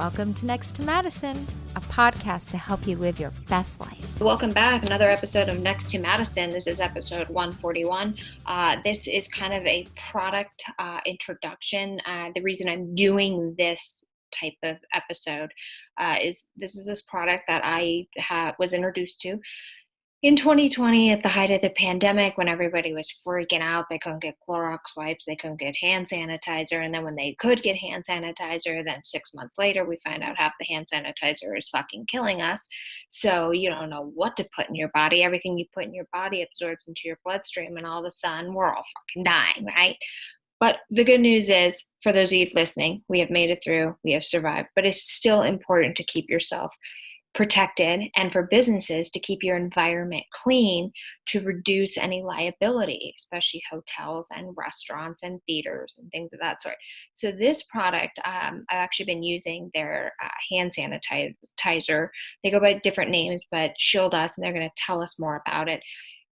Welcome to Next to Madison, a podcast to help you live your best life. Welcome back. Another episode of Next to Madison. This is episode 141. This is kind of a product introduction. The reason I'm doing this type of episode is this product that I was introduced to in 2020 at the height of the pandemic, when everybody was freaking out. They couldn't get Clorox wipes, they couldn't get hand sanitizer, and then when they could get hand sanitizer, then 6 months later we find out half the hand sanitizer is fucking killing us. So you don't know what to put in your body. Everything you put in your body absorbs into your bloodstream, and all of a sudden we're all fucking dying, right? But the good news is, for those of you listening, we have made it through, we have survived, but it's still important to keep yourself protected, and for businesses to keep your environment clean to reduce any liability, especially hotels and restaurants and theaters and things of that sort. So this product, I've actually been using their hand sanitizer. They go by different names, but ShieldUs, and they're going to tell us more about it.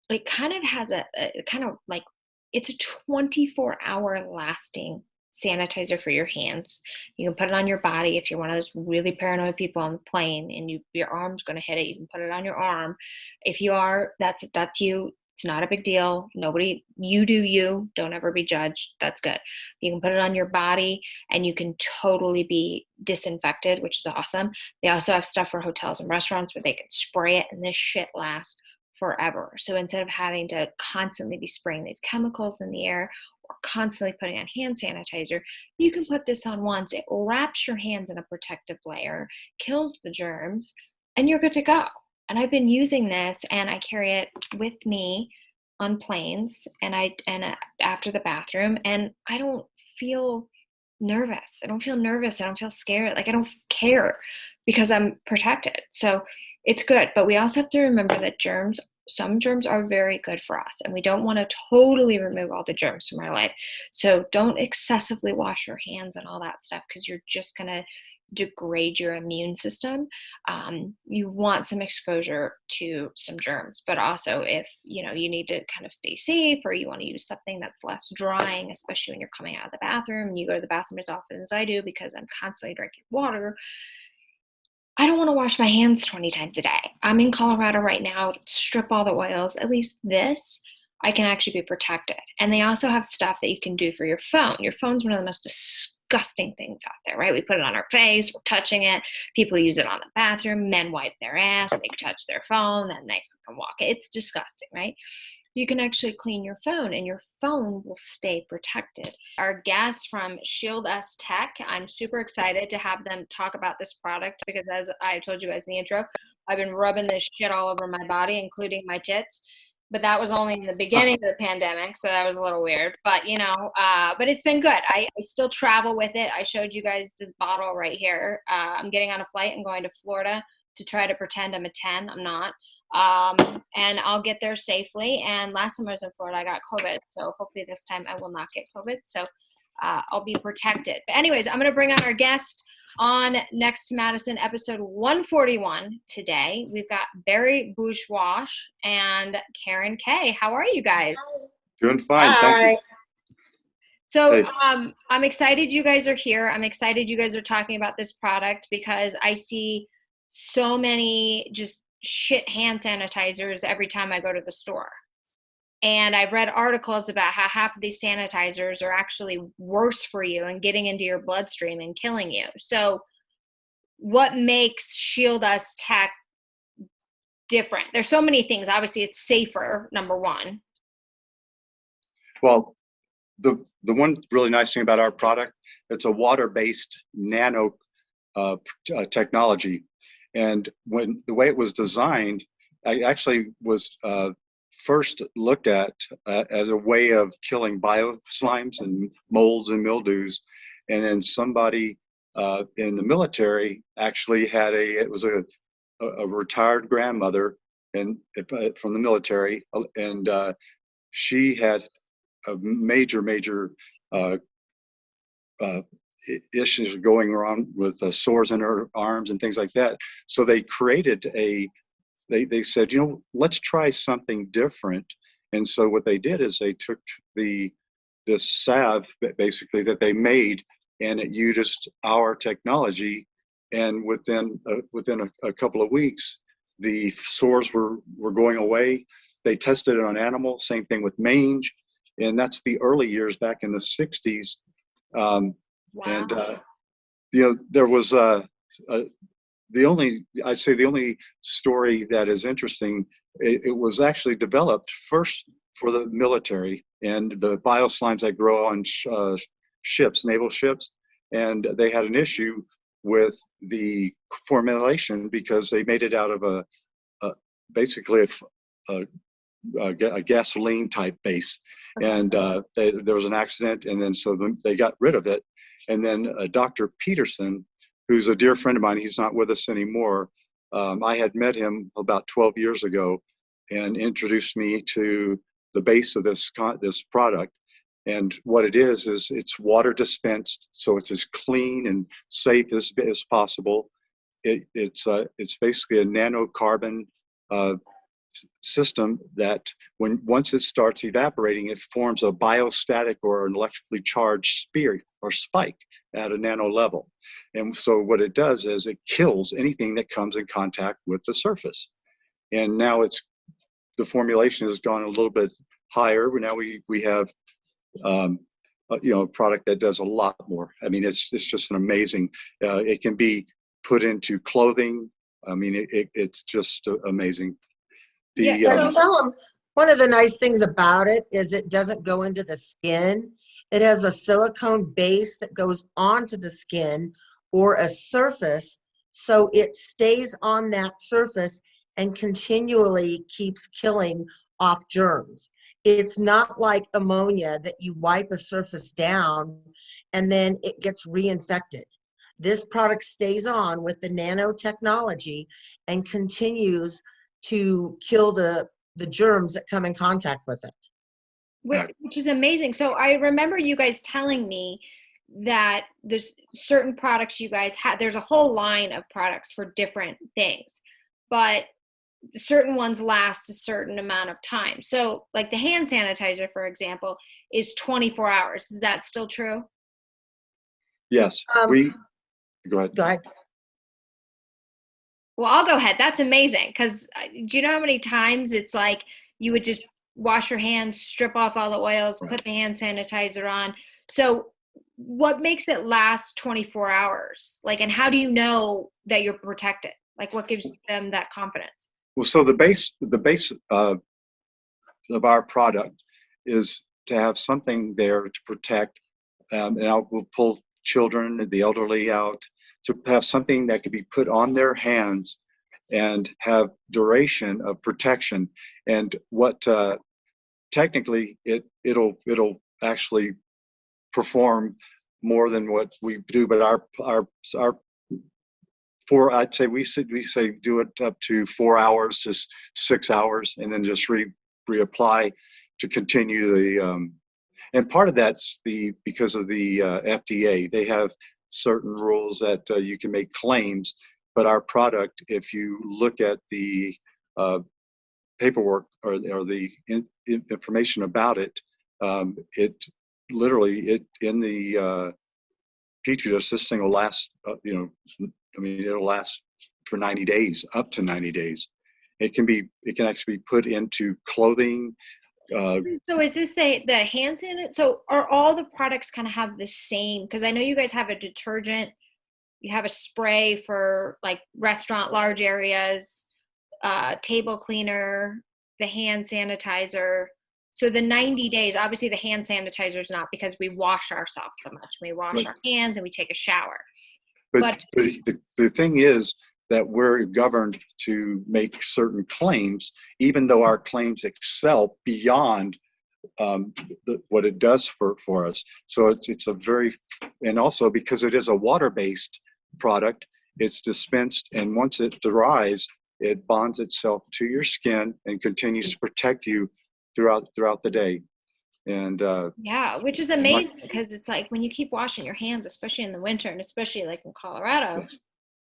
It kind of has a kind of like, it's a 24-hour lasting sanitizer for your hands. You can put it on your body. If you're one of those really paranoid people on the plane and your arm's going to hit it, you can put it on your arm. If you are, that's you. It's not a big deal. Nobody, you do you. Don't ever be judged. That's good. You can put it on your body and you can totally be disinfected, which is awesome. They also have stuff for hotels and restaurants where they can spray it, and this shit lasts forever. So instead of having to constantly be spraying these chemicals in the air or constantly putting on hand sanitizer, you can put this on once. It wraps your hands in a protective layer, kills the germs, and you're good to go. And I've been using this, and I carry it with me on planes and after the bathroom, and I don't feel nervous. I don't feel nervous. I don't feel scared. Like, I don't care because I'm protected. So it's good. But we also have to remember that some germs are very good for us, and we don't want to totally remove all the germs from our life. So don't excessively wash your hands and all that stuff, because you're just going to degrade your immune system. You want some exposure to some germs, but also if you need to kind of stay safe, or you want to use something that's less drying, especially when you're coming out of the bathroom and you go to the bathroom as often as I do because I'm constantly drinking water. I don't want to wash my hands 20 times a day. I'm in Colorado right now. Strip all the oils. At least this, I can actually be protected. And they also have stuff that you can do for your phone. Your phone's one of the most disgusting things out there, right? We put it on our face, we're touching it. People use it on the bathroom. Men wipe their ass, they touch their phone, then they fucking walk it. It's disgusting, right? You can actually clean your phone, and your phone will stay protected. Our guests from ShieldUs Tech, I'm super excited to have them talk about this product, because as I told you guys in the intro, I've been rubbing this shit all over my body, including my tits. But that was only in the beginning of the pandemic, so that was a little weird. But, but it's been good. I still travel with it. I showed you guys this bottle right here. I'm getting on a flight and going to Florida to try to pretend I'm a 10. I'm not. And I'll get there safely. And last time I was in Florida, I got COVID. So hopefully this time I will not get COVID. So I'll be protected. But anyways, I'm going to bring on our guest on Next to Madison, episode 141 today. We've got Barry Bourgeois and Karen Kay. How are you guys? Doing fine. Hi. Thank you. So hey. I'm excited you guys are here. I'm excited you guys are talking about this product, because I see so many just shit hand sanitizers every time I go to the store. And I've read articles about how half of these sanitizers are actually worse for you and getting into your bloodstream and killing you. So what makes ShieldUs Tech different? There's so many things. Obviously, it's safer, number one. Well, the one really nice thing about our product, it's a water-based nano technology. And when the way it was designed, I actually was first looked at as a way of killing bioslimes and molds and mildews. And then somebody in the military actually had it was a retired grandmother from the military, and she had a major issues going around with sores in her arms and things like that. So they created they said, let's try something different. And so what they did is they took this salve basically that they made, and it used our technology and within a couple of weeks, the sores were going away. They tested it on animals. Same thing with mange, and that's the early years back in the '60s. Wow. And there was the only story that is interesting. It was actually developed first for the military and the bioslimes that grow on ships, naval ships, and they had an issue with the formulation because they made it out of basically a gasoline type base, and there was an accident, and then they got rid of it, and then Dr. Peterson, who's a dear friend of mine, he's not with us anymore. I had met him about 12 years ago, and introduced me to the base of this product. And what it is it's water dispensed, so it's as clean and safe as possible. It's basically a nanocarbon system that once it starts evaporating, it forms a biostatic or an electrically charged spear or spike at a nano level. And so what it does is it kills anything that comes in contact with the surface. And now the formulation has gone a little bit higher. Now we have a product that does a lot more. I mean, it's just an amazing. It can be put into clothing. I mean, it's just amazing. Tell them one of the nice things about it is it doesn't go into the skin. It has a silicone base that goes onto the skin or a surface, so it stays on that surface and continually keeps killing off germs. It's not like ammonia that you wipe a surface down and then it gets reinfected. This product stays on with the nanotechnology and continues to kill the germs that come in contact with it. Which is amazing. So I remember you guys telling me that there's certain products you guys had. There's a whole line of products for different things, but certain ones last a certain amount of time. So like the hand sanitizer, for example, is 24 hours. Is that still true? Yes. Go ahead. Go ahead. Well, I'll go ahead. That's amazing. Because do you know how many times it's like you would just wash your hands, strip off all the oils, put the hand sanitizer on. So what makes it last 24 hours? Like, and how do you know that you're protected? Like, what gives them that confidence? Well, so the base of our product is to have something there to protect, and we'll pull children and the elderly out, to have something that could be put on their hands and have duration of protection. And what technically it'll actually perform more than what we do, but I'd say we say do it up to 4 hours to 6 hours, and then just reapply to continue the. And part of that's because of the FDA. They have certain rules that you can make claims, but our product, if you look at the paperwork or the information about it, it literally in the petri dish, this thing will last. It'll last for 90 days, up to 90 days. It can actually be put into clothing. So is this the hand sanitizer? So are all the products kind of have the same? Because I know you guys have a detergent, you have a spray for like restaurant large areas, table cleaner, the hand sanitizer. So the 90 days, obviously the hand sanitizer is not, because we wash ourselves so much. We wash our hands and we take a shower. But the thing is that we're governed to make certain claims, even though our claims excel beyond what it does for us. So it's a very, and also because it is a water-based product, it's dispensed, and once it dries, it bonds itself to your skin and continues to protect you throughout the day. And yeah, which is amazing, because it's like when you keep washing your hands, especially in the winter, and especially like in Colorado,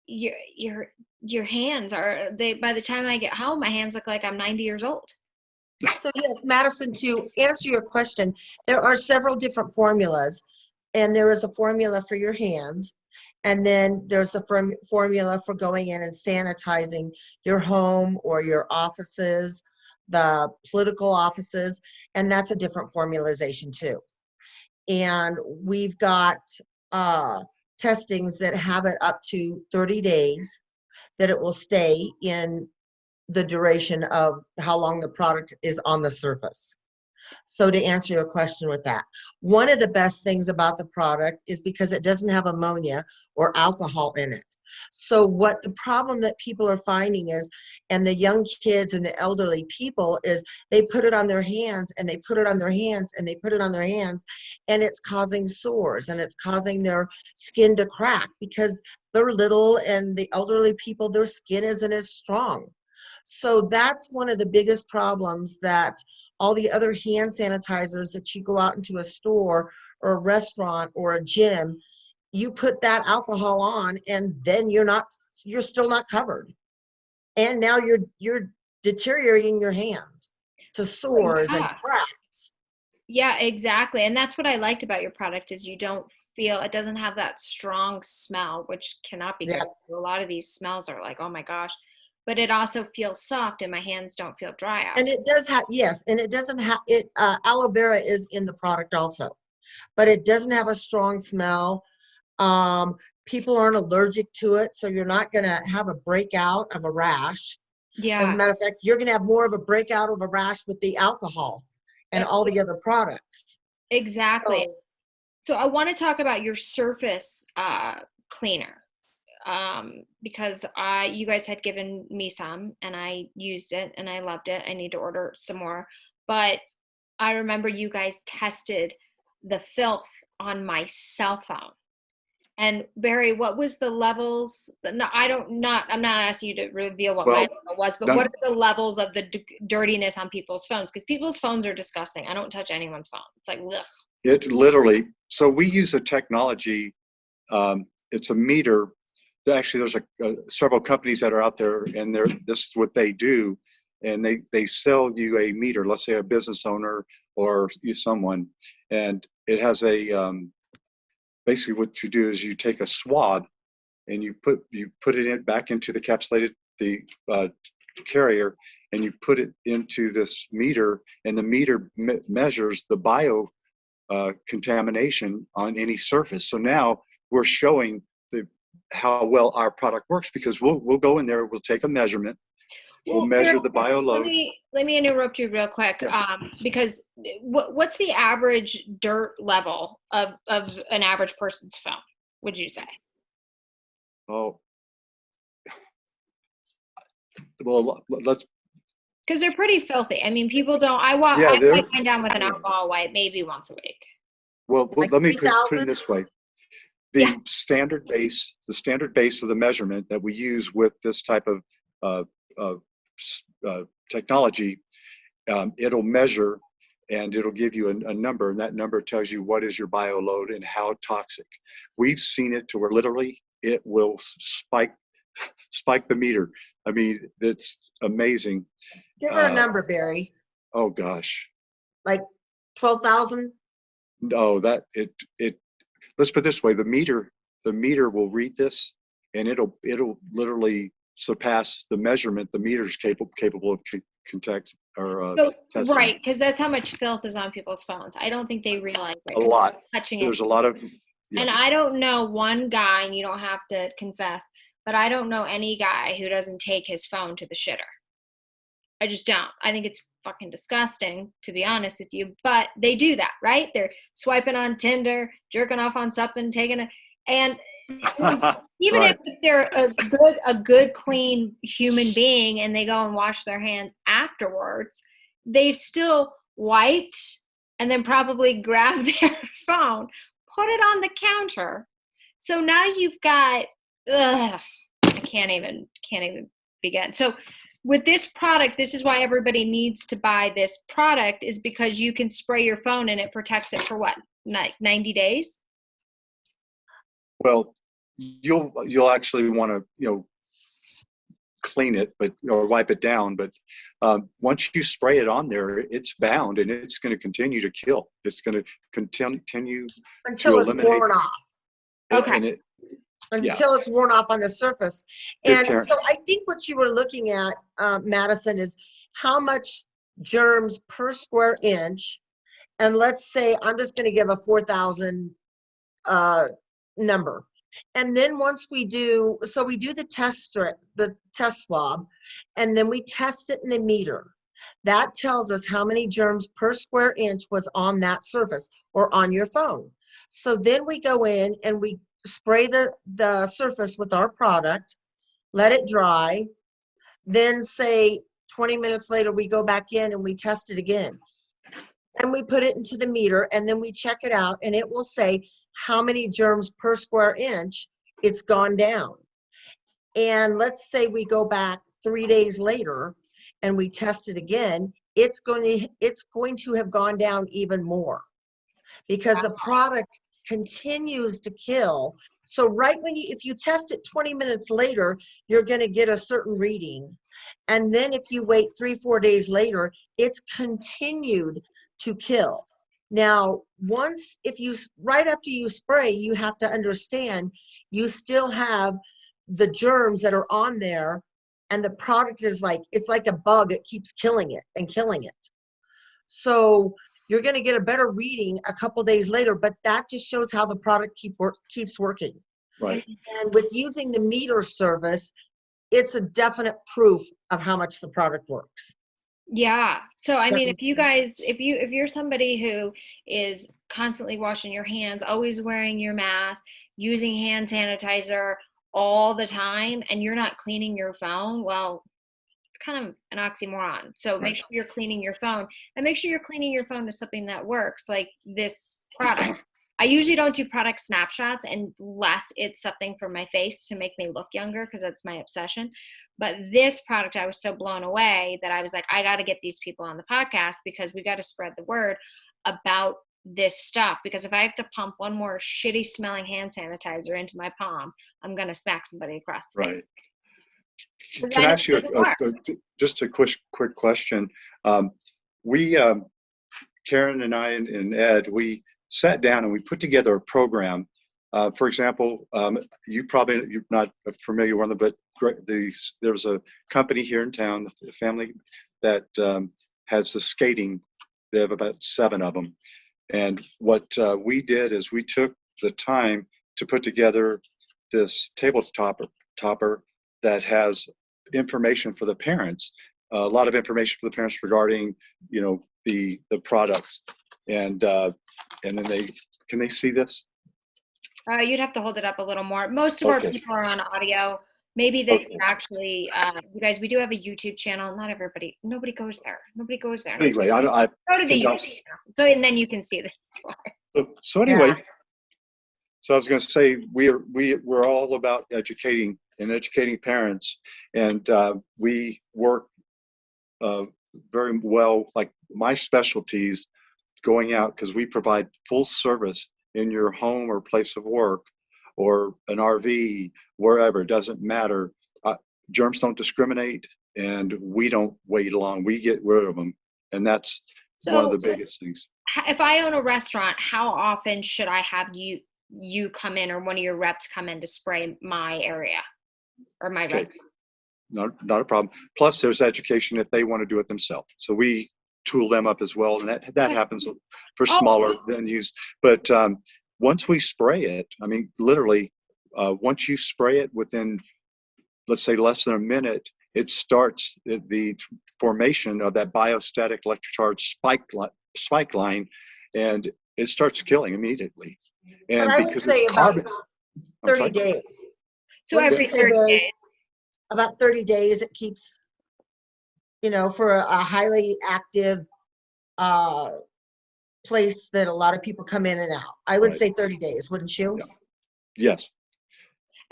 your hands by the time I get home, my hands look like I'm 90 years old. So yes, Madison, to answer your question, there are several different formulas. and there is a formula for your hands. And then there's a formula for going in and sanitizing your home or your offices, the political offices, and that's a different formulation too. And we've got testings that have it up to 30 days that it will stay in the duration of how long the product is on the surface. So to answer your question with that, one of the best things about the product is because it doesn't have ammonia or alcohol in it. So what the problem that people are finding is, and the young kids and the elderly people, is they put it on their hands and they put it on their hands and they put it on their hands, and it's causing sores and it's causing their skin to crack because they're little, and the elderly people, their skin isn't as strong. So that's one of the biggest problems, that all the other hand sanitizers that you go out into a store or a restaurant or a gym, you put that alcohol on and then you're still not covered. And now you're deteriorating your hands to sores and cracks. Yeah, exactly. And that's what I liked about your product, is you don't feel, it doesn't have that strong smell, which cannot be good. A lot of these smells are like, oh my gosh. But it also feels soft and my hands don't feel dry out. And it does have, yes, and it doesn't have, aloe vera is in the product also, but it doesn't have a strong smell. People aren't allergic to it, so you're not going to have a breakout of a rash. Yeah. As a matter of fact, you're going to have more of a breakout of a rash with the alcohol and all the other products. Exactly. So I want to talk about your surface cleaner. Because you guys had given me some and I used it and I loved it. I need to order some more. But I remember you guys tested the filth on my cell phone. And Barry, what was the levels? No, I'm not asking you to reveal what my level was, but what are the levels of the dirtiness on people's phones? Because people's phones are disgusting. I don't touch anyone's phone. It's like, ugh. It literally, so we use a technology, it's a meter. Actually, there's several companies that are out there, and this is what they do, and they sell you a meter. Let's say a business owner or someone, and it has basically what you do is you take a swab and you put it back into the carrier, and you put it into this meter, and the meter measures the bio contamination on any surface. So now we're showing how well our product works, because we'll go in there, we'll take a measurement, we'll measure the bio load. Let me interrupt you real quick, yes. Because what's the average dirt level of an average person's phone, would you say? Oh, well, let's. Because they're pretty filthy. I mean, people don't. I wipe mine down with an alcohol wipe maybe once a week. Well, like let me put it 3,000? this way. The standard base of the measurement that we use with this type of technology, it'll measure and it'll give you a number, and that number tells you what is your bio load and how toxic. We've seen it to where literally it will spike the meter. I mean, it's amazing. Give her a number, Barry. Oh gosh. Like 12,000? No, let's put it this way: the meter will read this, and it'll literally surpass the measurement the meter's capable of testing. Right, because that's how much filth is on people's phones. I don't think they realize that. A lot. Touching There's it. a lot of. Yes. And I don't know one guy, and you don't have to confess, but I don't know any guy who doesn't take his phone to the shitter. I just don't. I think it's fucking disgusting, to be honest with you, but they do that, right? They're swiping on Tinder, jerking off on something, taking it, and even right. if they're a good, clean human being and they go and wash their hands afterwards, they've still wiped and then probably grabbed their phone, put it on the counter. So now you've got, I can't even begin. So with this product, this is why everybody needs to buy this product, is because you can spray your phone and it protects it for what, 90 days? Well, you'll actually want to, clean it, or wipe it down. But once you spray it on there, it's bound, and it's going to continue to kill. It's going to continue until to it's eliminate. worn off. Okay. And Until it's worn off on the surface. Good And so I think what you were looking at, Madison, is how much germs per square inch. And let's say I'm just going to give a 4,000 number. And then once we do the test swab, and then we test it in a meter. That tells us how many germs per square inch was on that surface or on your phone. So then we go in and we spray the surface with our product, let it dry, then say 20 minutes later we go back in and we test it again. And we put it into the meter, and then we check it out, and it will say how many germs per square inch it's gone down. And let's say we go back 3 days later and we test it again, it's going to have gone down even more, because the product continues to kill. So right if you test it 20 minutes later, you're going to get a certain reading. And then if you wait 3-4 days later, it's continued to kill. Now, right after you spray, you have to understand you still have the germs that are on there, and the product is it's like a bug. It keeps killing it and killing it. So you're going to get a better reading a couple days later, but that just shows how the product keeps working. Right. And with using the meter service, it's a definite proof of how much the product works. Yeah. So I mean, makes if you sense. guys, if you're somebody who is constantly washing your hands, always wearing your mask, using hand sanitizer all the time, and you're not cleaning your phone, well, it's kind of an oxymoron. So make sure you're cleaning your phone, and make sure you're cleaning your phone to something that works, like this product. I usually don't do product snapshots unless it's something for my face to make me look younger, because that's my obsession. But this product, I was so blown away that I was like, I got to get these people on the podcast, because we got to spread the word about this stuff. Because if I have to pump one more shitty smelling hand sanitizer into my palm, I'm going to smack somebody across the face. Right. Can I ask you just a quick question? Karen and I and Ed, we sat down and we put together a program. For example, you're not familiar with them, but there's a company here in town, a family that has the skating. They have about 7 of them. And what we did is we took the time to put together this topper that has information for the parents, a lot of information for the parents regarding, the products. And then can they see this? You'd have to hold it up a little more. Most of our people are on audio. Maybe this is actually, you guys, we do have a YouTube channel. Nobody goes there. Anyway, go to the YouTube channel. So, and then you can see this. So anyway, so I was going to say, we're all about educating parents, and we work very well. Like my specialties, going out, because we provide full service in your home or place of work or an RV, wherever, it doesn't matter. Germs don't discriminate, and we don't wait long. We get rid of them, and that's one of the biggest things. If I own a restaurant, how often should I have you come in, or one of your reps come in to spray my area or my restaurant? Not a problem. Plus, there's education if they want to do it themselves. So we tool them up as well, and that happens for smaller venues. But once we spray it, I mean, literally, once you spray it within, let's say, less than a minute, it starts the formation of that biostatic electrocharge spike line, and it starts killing immediately. And but I because would say it's carbon, about 30 days. So every 30 days. About 30 days it keeps, for a highly active place that a lot of people come in and out. I would say 30 days, wouldn't you? Yeah. Yes.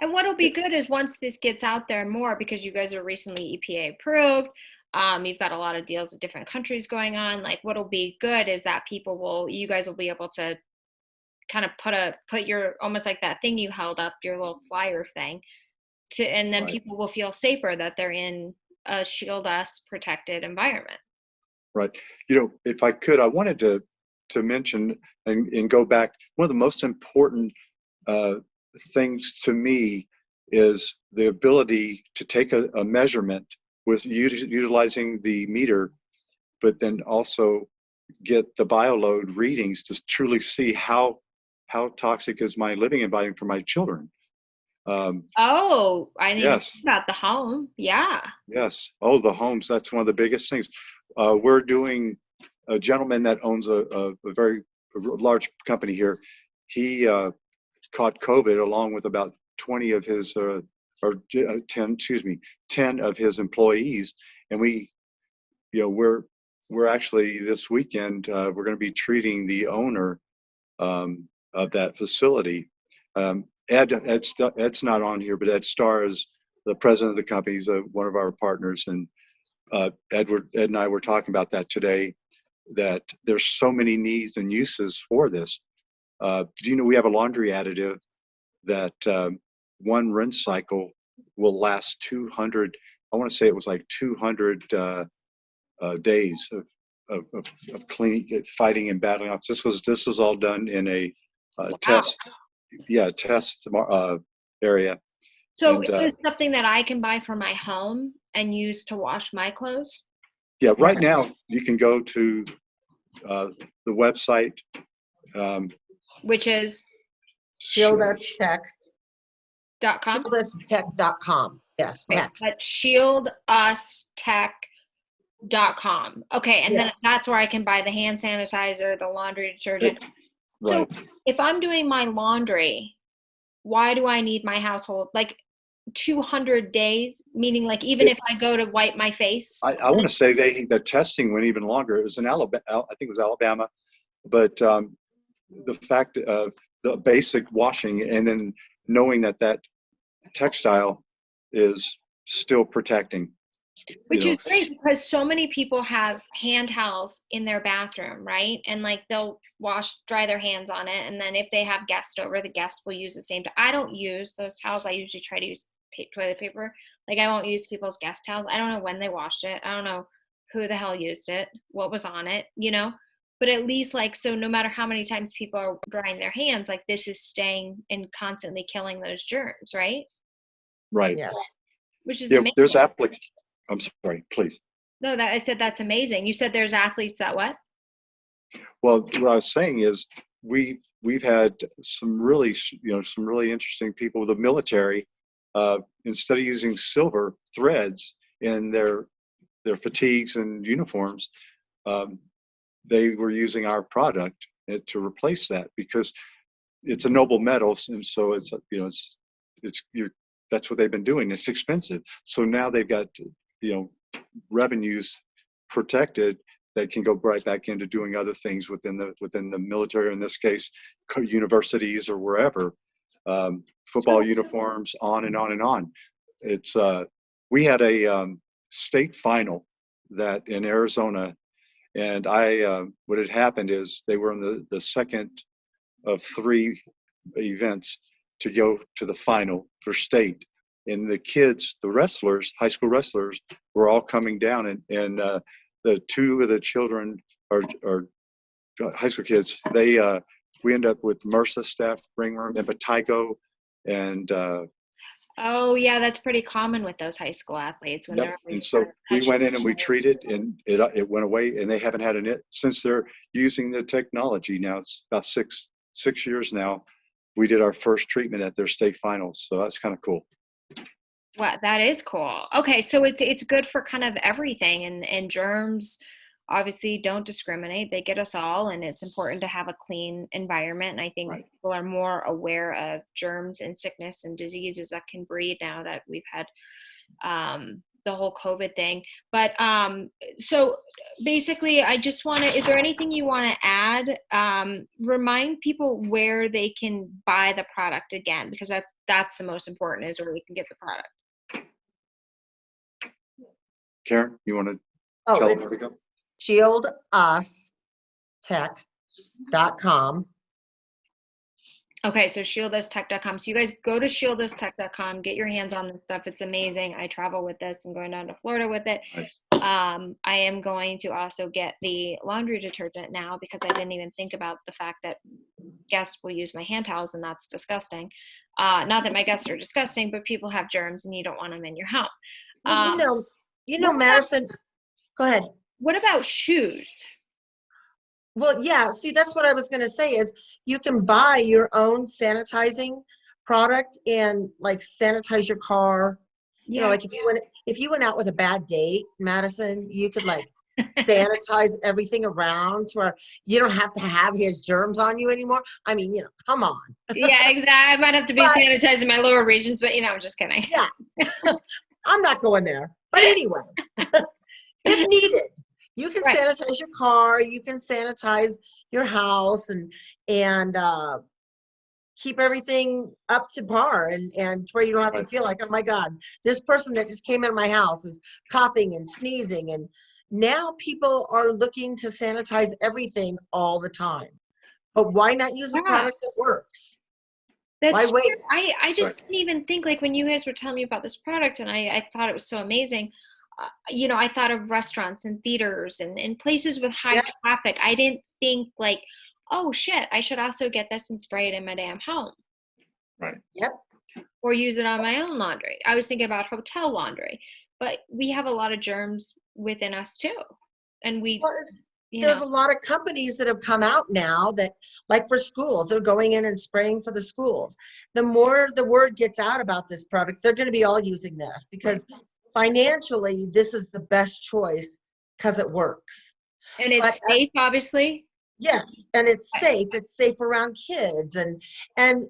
And what'll be good is once this gets out there more, because you guys are recently EPA approved, you've got a lot of deals with different countries going on. Like, what'll be good is that you guys will be able to kind of put your, almost like that thing you held up, your little flyer thing, and then Right. people will feel safer that they're in a ShieldUs protected environment. Right. If I could, I wanted to mention and go back. One of the most important things to me is the ability to take a measurement with utilizing the meter, but then also get the bioload readings to truly see how toxic is my living environment for my children. Oh, I didn't even Yes. think about the home. Yeah. Yes. Oh, the homes. That's one of the biggest things. We're doing, a gentleman that owns a very large company here. He caught COVID along with about 20 of his, 10 of his employees. And we're actually this weekend, we're going to be treating the owner of that facility. Ed's not on here, but Ed Starr is the president of the company. He's one of our partners, and Ed and I were talking about that today, that there's so many needs and uses for this. Do you know we have a laundry additive that one rinse cycle will last 200, I want to say it was like 200 days of cleaning, fighting and battling off. This was all done in a Wow. test area. So And, is this something that I can buy for my home and use to wash my clothes? yeah, right now you can go to the website, Which is ShieldUsTech. .com? ShieldUsTech.com. Yes, Okay, tech. that's ShieldUsTech.com. Okay, and then Yes. that's where I can buy the hand sanitizer, the laundry detergent. So right. if I'm doing my laundry, why do I need my household? Like 200 days, meaning like even if I go to wipe my face? I want to say the testing went even longer. It was in Alabama, I think it was Alabama, but the fact of the basic washing and then knowing that textile is still protecting. Which is great because so many people have hand towels in their bathroom, right? And like they'll dry their hands on it. And then if they have guests over, the guests will use the same. I don't use those towels. I usually try to use toilet paper. Like I won't use people's guest towels. I don't know when they washed it. I don't know who the hell used it, what was on it, But at least so no matter how many times people are drying their hands, like this is staying and constantly killing those germs, right? Right. Yes. Which is Yeah, amazing. there's I'm sorry, please. No, I said that's amazing. You said there's athletes that what? Well, what I was saying is we've had some really interesting people with the military. Instead of using silver threads in their fatigues and uniforms, they were using our product to replace that because it's a noble metal, and so that's what they've been doing. It's expensive, so now they've got revenues protected that can go right back into doing other things within the military, in this case universities or wherever, football uniforms, on and on and on. It's we had a state final that in Arizona, and what had happened is they were in the second of 3 events to go to the final for state. And the kids, the wrestlers, high school wrestlers, were all coming down, and the 2 of the children are high school kids. We end up with MRSA staff, ring room, impetigo, and oh yeah, that's pretty common with those high school athletes when they're. And so we went in and we treated, and it went away, and they haven't had it since they're using the technology now. It's about six years now. We did our first treatment at their state finals, so that's kind of cool. Wow, that is cool. Okay, so it's good for kind of everything, and germs obviously don't discriminate. They get us all, and it's important to have a clean environment. And I think people are more aware of germs and sickness and diseases that can breed now that we've had the whole COVID thing. But so basically, I just want to, is there anything you want to add? Remind people where they can buy the product again, because that's the most important, is where we can get the product. Karen, you want to tell them where to go? ShieldUsTech.com. Okay, so ShieldUsTech.com. So you guys go to ShieldUsTech.com, get your hands on this stuff. It's amazing. I travel with this. I'm going down to Florida with it. Nice. I am going to also get the laundry detergent now because I didn't even think about the fact that guests will use my hand towels, and that's disgusting. Not that my guests are disgusting, but people have germs and you don't want them in your home. Well, you know, what Madison, go ahead. What about shoes? Well, yeah, see, that's what I was going to say is you can buy your own sanitizing product and like sanitize your car. You know, like if you went out with a bad date, Madison, you could like sanitize everything around to where you don't have to have his germs on you anymore. I mean, you know, come on. Yeah, exactly. I might have to be sanitizing my lower regions, but I'm just kidding. Yeah. I'm not going there. But anyway, if needed, you can sanitize your car, you can sanitize your house and keep everything up to par and where you don't have to feel like, oh my God, this person that just came into my house is coughing and sneezing. And now people are looking to sanitize everything all the time. But why not use a product that works? Why wait? I just didn't even think, like, when you guys were telling me about this product and I thought it was so amazing. I thought of restaurants and theaters and places with high traffic. I didn't think like, oh shit, I should also get this and spray it in my damn home. Right. Yep. Or use it on my own laundry. I was thinking about hotel laundry, but we have a lot of germs within us too. And there's a lot of companies that have come out now that, like for schools, they're going in and spraying for the schools. The more the word gets out about this product, they're going to be all using this because financially, this is the best choice because it works. And it's safe, obviously. Yes, and it's safe. It's safe around kids and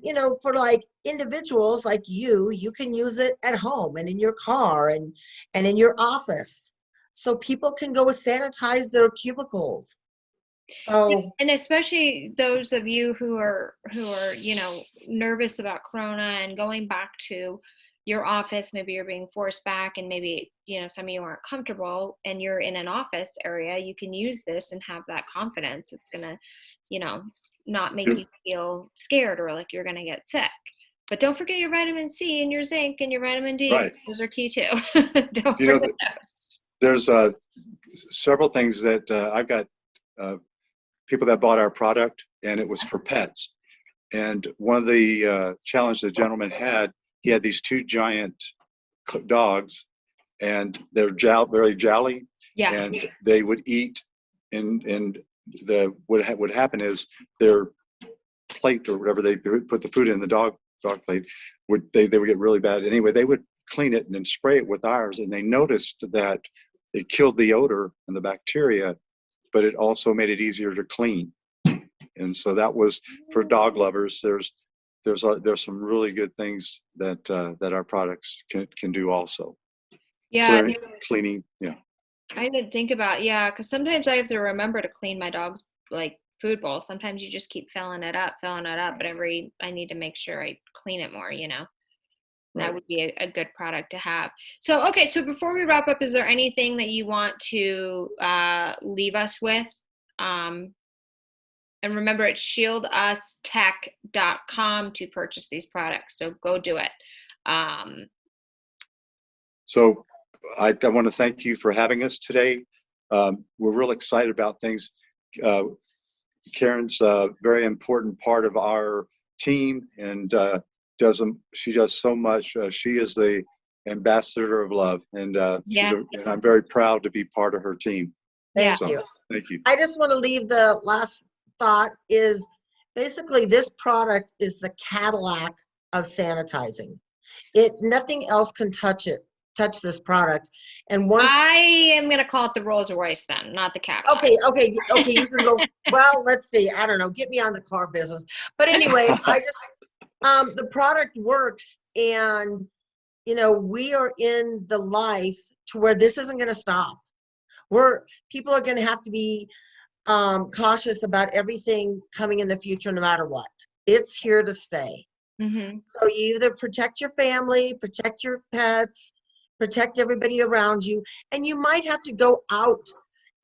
you know, for like individuals like you can use it at home and in your car and in your office. So people can go sanitize their cubicles. So, and especially those of you who are nervous about Corona and going back to your office, maybe you're being forced back and maybe, some of you aren't comfortable and you're in an office area, you can use this and have that confidence. It's going to, not make you feel scared or like you're going to get sick. But don't forget your vitamin C and your zinc and your vitamin D. Right. Those are key too. Don't forget those. There's several things that I've got people that bought our product and it was for pets. And one of the challenges the gentleman had, he had these two giant dogs and they're very jowly. Yeah. And they would eat and what would happen is their plate or whatever they put the food in, the dog plate, they would get really bad. Anyway, they would clean it and then spray it with ours, and they noticed that it killed the odor and the bacteria, but it also made it easier to clean. And so that was for dog lovers. There's some really good things that our products can do also. Yeah, cleaning. Yeah. I didn't think about because sometimes I have to remember to clean my dog's like food bowl. Sometimes you just keep filling it up, but I need to make sure I clean it more. That would be a good product to have. So, okay. So before we wrap up, is there anything that you want to leave us with? And remember, it's ShieldUsTech.com to purchase these products. So go do it. So I want to thank you for having us today. We're real excited about things. Karen's a very important part of our team and she does so much. She is the ambassador of love, and and I'm very proud to be part of her team. Thank you. Thank you. I just want to leave the last thought is basically this product is the Cadillac of sanitizing. Nothing else can touch this product. And once I am going to call it the Rolls Royce then, not the Cadillac. Okay. You can go, well, let's see. I don't know. Get me on the car business. But anyway, the product works and, we are in the life to where this isn't going to stop. People are going to have to be cautious about everything coming in the future, no matter what. It's here to stay. Mm-hmm. So you either protect your family, protect your pets, protect everybody around you, and you might have to go out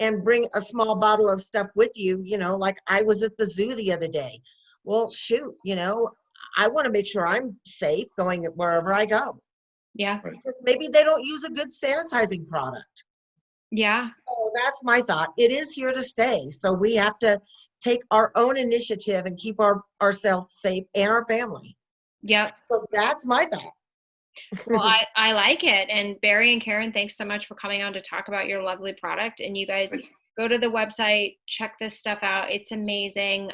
and bring a small bottle of stuff with you, like I was at the zoo the other day. well, shoot, I want to make sure I'm safe going wherever I go. Yeah. Because maybe they don't use a good sanitizing product. Yeah. So that's my thought. It is here to stay. So we have to take our own initiative and keep ourselves safe and our family. Yep. So that's my thought. Well, I like it. And Barry and Karen, thanks so much for coming on to talk about your lovely product. And you guys go to the website, check this stuff out. It's amazing.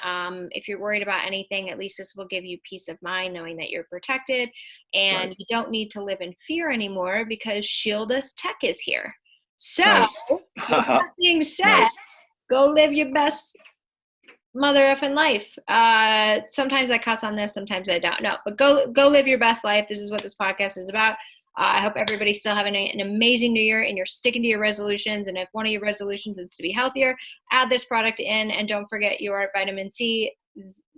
If you're worried about anything, at least this will give you peace of mind knowing that you're protected, and you don't need to live in fear anymore because ShieldUs Tech is here. So, with that being said, go live your best mother effing life. Sometimes I cuss on this, sometimes I don't. No, but go live your best life. This is what this podcast is about. I hope everybody's still having an amazing new year and you're sticking to your resolutions. And if one of your resolutions is to be healthier, add this product in, and don't forget your vitamin C,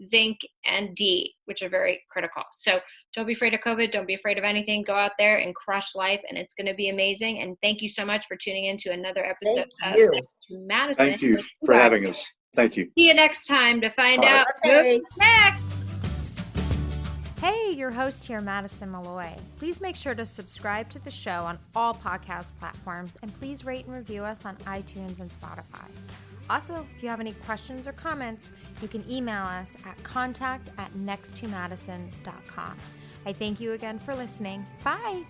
zinc, and D, which are very critical. So don't be afraid of COVID. Don't be afraid of anything. Go out there and crush life, and it's going to be amazing. And thank you so much for tuning in to another episode of Madison. Thank you for having us. Thank you. See you next time to find out what's next. Hey, your host here, Madison Malloy. Please make sure to subscribe to the show on all podcast platforms, and please rate and review us on iTunes and Spotify. Also, if you have any questions or comments, you can email us at contact@nexttomadison.com. I thank you again for listening. Bye.